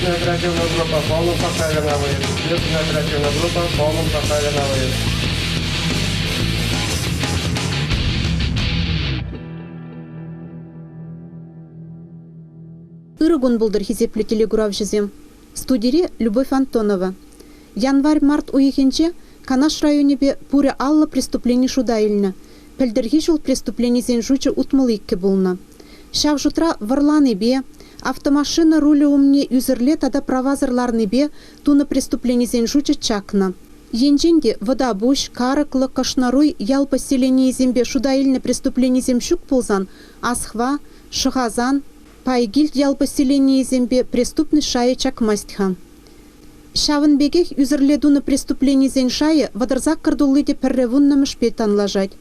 Известная оперативная группа в полном составе на выезд. Известная оперативная группа в полном составе на выезд. Ирыгун булдыр хизепле телеграф жизем. Студире Любовь Антонова. Январь-март уехенче Канаш районебе пуре алла преступлений шудайльна. Пельдерги жыл преступлений зен жучы утмалы икке булна. Шав жутра варланы бе, автомашина руле умне юзерле тада правазырларны бе туна преступлений зен жучы чакна. Енженде вода буш, караклы, кашнаруй, ял поселение зембе шудайльны преступлений зем щук пулзан, асхва, шахазан, пайгильд ял поселение зембе преступный шае чакмастхан. Шавын бегех юзерледуны преступлений зен шае вадарзак кырдуллыде перревунна шпетан лажать.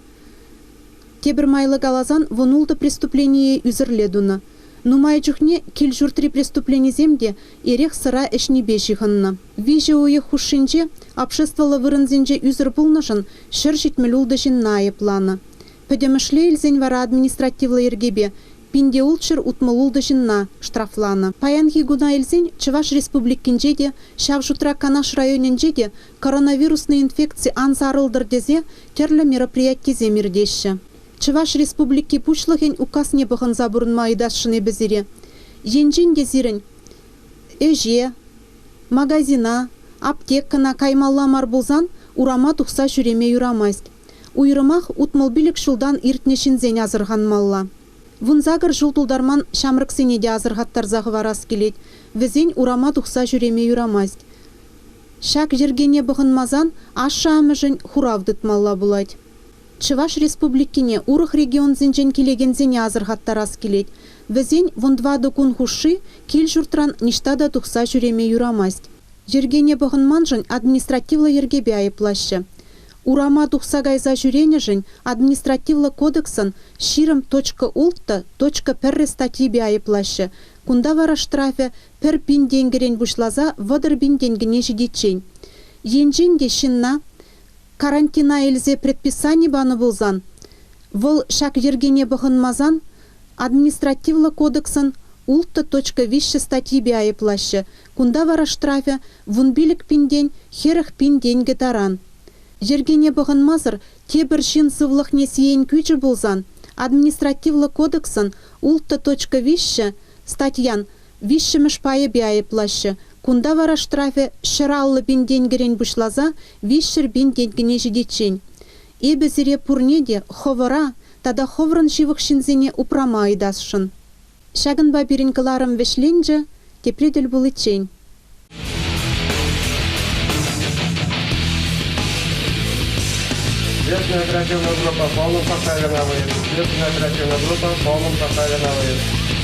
Тебір майлы галазан вунулды преступление юзерледуны. Нумай чухне кил журтри преступление земде ерех сыра эшни бешиханна. Виже уе хушинче обществола вырынзенже юзер булнашын шыр житмелулдышын найы плана. Пөдемішле илзен вара административлы ергебе пинде улчыр утмалулдышынна штрафлана. Паянхи гуна илзен Чуваш республикинже де, шав жутра Канаш районинже де коронавирусный инфекции анзарылдыр дезе терлі мероприятие земирдеші. Чуваш республики пушлыхен указ не бұғын забұрынма айдасшыны безире. Енжен дезирін эже, магазина, аптеккана каймалламар бұлзан урама тұқса жүреме юрамайст. Уйрымақ утмалбилік шулдан иртнешін зен азырған малла. Вунзагыр жылтулдарман шамрық сенеде азырғаттар зағы варас келет. Візен урама тұқса жүреме юрамайст. Шак жергене бұғынмазан аша амыжын хуравдыт малла бұлайд. Чуваш республикине урых регион зенжен келеген зене азырғаттар аз келет. Візен вундва докун хуши кел жұртран ништада тұқса жүреме юрамайст. Жергене бұғынманжын административлы ергебе айыплашы. Урама тухса гайза жүренежін административлы кодексын ширым.ултта.перре статьебе айыплашы. Кунда вара штрафе пер бин денгерен бушлаза вадыр бин денгене жидетчен. Енжен дешінна карантина елзе предписани баны болзан. Вол шак ергене бұғынмазан административлы кодексын ултта.виші статьебе айыплашы. Кунда вара штрафе вунбилік пинден херах пинден гетаран. Жергене бұғынмазыр тебір шин сывлық несиен күчі болзан, административлы кодексын ултта.виші статьян виші мішпайы бе плашы. Кунда вара штрафе шыраллы бин денгерен бұшлаза вишір бин денгене жидетчен. Эбі зіре пурнеде ховыра, тада ховрын живық шинзене упрама айдасшын. Шагын бабирин кыларым вешленже тепреділ бұлытчен. Известная оперативная группа в полном составе на выезд. Известная оперативная группа в полном составе на выезд.